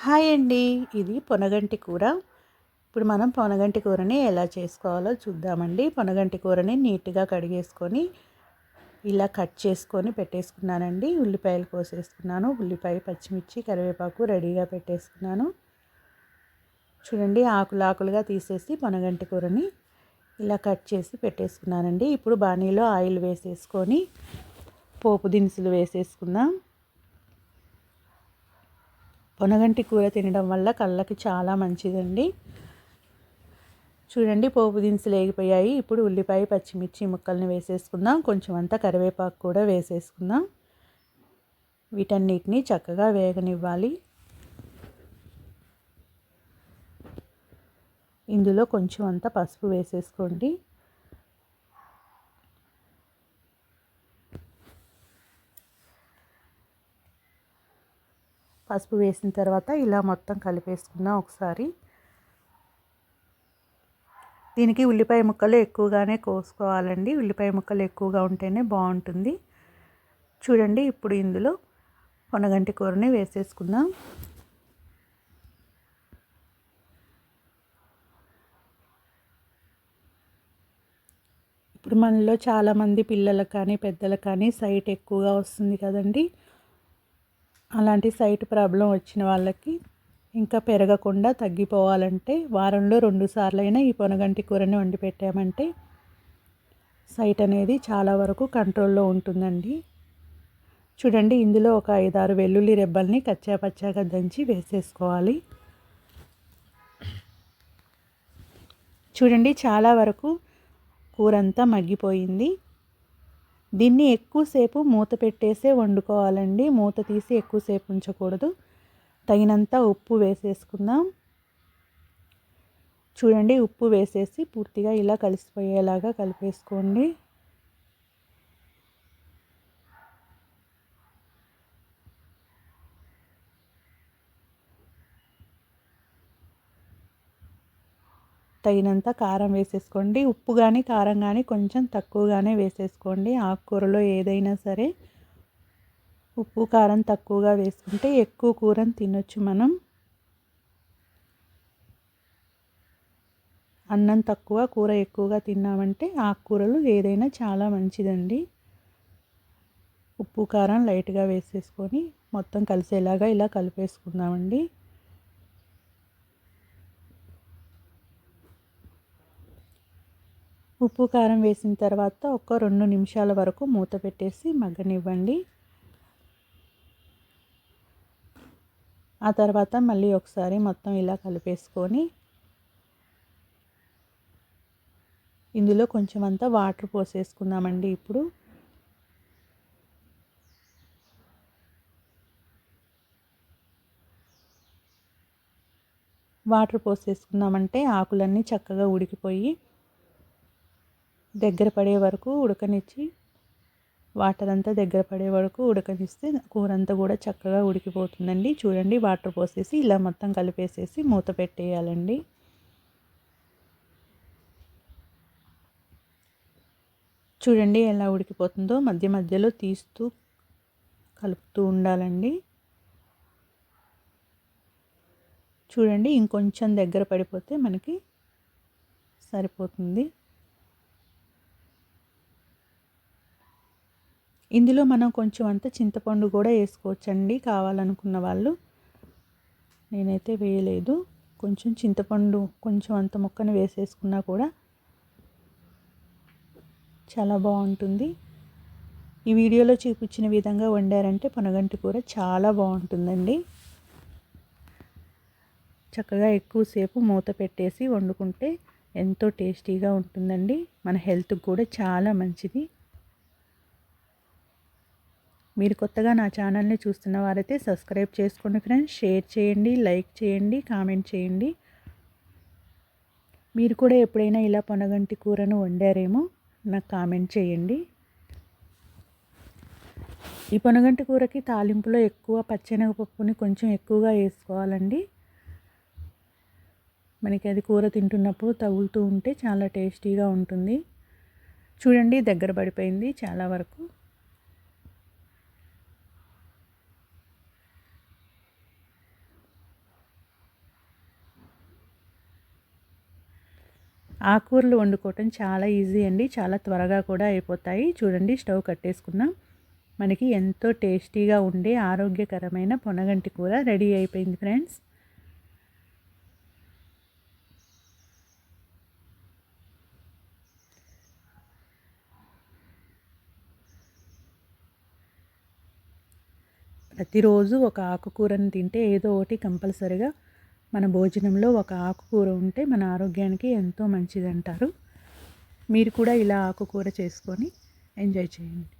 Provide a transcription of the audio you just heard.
Hi అండి. ఇది పొనగంటి కూర. ఇప్పుడు మనం పొనగంటి కూరని ఎలా చేసుకోవాలో చూద్దామండి. పొనగంటి కూరని నీట్‌గా కడిగేసుకొని ఇలా కట్ చేసుకొని పెట్టేసుకున్నానండి. ఉల్లిపాయలు కోసేసుకున్నాను. ఉల్లిపాయ, పచ్చిమిర్చి, కరివేపాకు రెడీగా పెట్టేసుకున్నాను. చూడండి, ఆకులు ఆకులుగా తీసేసి పొనగంటి కూరని ఇలా కట్ చేసి పెట్టేసుకున్నానండి. ఇప్పుడు బాణీలో ఆయిల్ వేసేసుకొని పోపు దినుసులు వేసేసుకుందాం. పొనగంటి కూర తినడం వల్ల కళ్ళకి చాలా మంచిదండి. చూడండి, పోపు దినుసులు వేగిపోయాయి. ఇప్పుడు ఉల్లిపాయ, పచ్చిమిర్చి ముక్కల్ని వేసేసుకుందాం. కొంచెం అంతా కరివేపాకు కూడా వేసేసుకుందాం. వీటన్నిటిని చక్కగా వేగనివ్వాలి. ఇందులో కొంచెం అంత పసుపు వేసేసుకోండి. పసుపు వేసిన తర్వాత ఇలా మొత్తం కలిపేసుకుందాం ఒకసారి. దీనికి ఉల్లిపాయ ముక్కలు ఎక్కువగానే కోసుకోవాలండి. ఉల్లిపాయ ముక్కలు ఎక్కువగా ఉంటేనే బాగుంటుంది. చూడండి, ఇప్పుడు ఇందులో పొనగంటి కూరని వేసేసుకుందాం. ఇప్పుడు మనలో చాలామంది పిల్లలకు కానీ పెద్దలకు కానీ సైట్ ఎక్కువగా వస్తుంది కదండి. అలాంటి సైట్ ప్రాబ్లం వచ్చిన వాళ్ళకి ఇంకా పెరగకుండా తగ్గిపోవాలంటే వారంలో 2 సార్లైనా ఈ పొనగంటి కూరని వండి పెట్టామంటే సైట్ అనేది చాలా వరకు కంట్రోల్లో ఉంటుందండి. చూడండి, ఇందులో ఒక 5-6 వెల్లుల్లి రెబ్బల్ని కచ్చాపచ్చాగా దంచి వేసేసుకోవాలి. చూడండి, చాలా వరకు కూర అంతా మగ్గిపోయింది. దీన్ని ఎక్కువసేపు మూత పెట్టేసే వండుకోవాలండి. మూత తీసి ఎక్కువసేపు ఉంచకూడదు. తగినంత ఉప్పు వేసేసుకుందాం. చూడండి, ఉప్పు వేసేసి పూర్తిగా ఇలా కలిసిపోయేలాగా కలిపేసుకోండి. తగినంత కారం వేసేసుకోండి. ఉప్పు కానీ కారం కానీ కొంచెం తక్కువగానే వేసేసుకోండి. ఆకుకూరలో ఏదైనా సరే ఉప్పు కారం తక్కువగా వేసుకుంటే ఎక్కువ కూరని తినొచ్చు మనం. అన్నం తక్కువ కూర ఎక్కువగా తిన్నామంటే ఆకుకూరలు ఏదైనా చాలా మంచిదండి. ఉప్పు కారం లైట్గా వేసేసుకొని మొత్తం కలిసేలాగా ఇలా కలిపేసుకుందామండి. ఉప్పు కారం వేసిన తర్వాత ఒక 2 నిమిషాల వరకు మూత పెట్టేసి మగ్గనివ్వండి. ఆ తర్వాత మళ్ళీ ఒకసారి మొత్తం ఇలా కలిపేసుకొని ఇందులో కొంచెం అంతా వాటర్ పోసేసుకుందామండి. ఇప్పుడు వాటర్ పోసేసుకున్నామంటే ఆకులన్నీ చక్కగా ఉడికిపోయి దగ్గర పడే వరకు ఉడకనిచ్చి వాటర్ అంతా దగ్గర పడే వరకు ఉడకనిస్తే కూర అంతా కూడా చక్కగా ఉడికిపోతుందండి. చూడండి, వాటర్ పోసేసి ఇలా మొత్తం కలిపేసేసి మూత పెట్టేయాలండి. చూడండి ఎలా ఉడికిపోతుందో. మధ్య మధ్యలో తీస్తూ కలుపుతూ ఉండాలండి. చూడండి, ఇంకొంచెం దగ్గర పడిపోతే మనకి సరిపోతుంది. ఇందులో మనం కొంచెం అంత చింతపండు కూడా వేసుకోవచ్చండి కావాలనుకున్న వాళ్ళు. నేనైతే వేయలేదు. కొంచెం చింతపండు కొంచెం అంత ముక్కను వేసేసుకున్నా కూడా చాలా బాగుంటుంది. ఈ వీడియోలో చూపించిన విధంగా వండారంటే పొనగంటి కూర చాలా బాగుంటుందండి. చక్కగా ఎక్కువసేపు మూత పెట్టేసి వండుకుంటే ఎంతో టేస్టీగా ఉంటుందండి. మన హెల్త్కి కూడా చాలా మంచిది. మీరు కొత్తగా నా ఛానల్ని చూస్తున్న వారైతే సబ్స్క్రైబ్ చేసుకోండి ఫ్రెండ్స్. షేర్ చేయండి, లైక్ చేయండి, కామెంట్ చేయండి. మీరు కూడా ఎప్పుడైనా ఇలా పొనగంటి కూరను వండారేమో నాకు కామెంట్ చేయండి. ఈ పొనగంటి కూరకి తాలింపులో ఎక్కువ పచ్చెనగపప్పుని కొంచెం ఎక్కువగా వేసుకోవాలండి. మనకి అది కూర తింటున్నప్పుడు తగులుతూ ఉంటే చాలా టేస్టీగా ఉంటుంది. చూడండి, దగ్గర పడిపోయింది చాలా వరకు. ఆకుకూరలు వండుకోవటం చాలా ఈజీ అండి, చాలా త్వరగా కూడా అయిపోతాయి. చూడండి, స్టవ్ కట్టేసుకున్నాం. మనకి ఎంతో టేస్టీగా ఉండే ఆరోగ్యకరమైన పొనగంటి కూర రెడీ అయిపోయింది ఫ్రెండ్స్. ప్రతిరోజు ఒక ఆకుకూరను తింటే ఏదో ఒకటి కంపల్సరిగా మన భోజనంలో ఒక ఆకుకూర ఉంటే మన ఆరోగ్యానికి ఎంతో మంచిదంటారు. మీరు కూడా ఇలా ఆకుకూర చేసుకొని ఎంజాయ్ చేయండి.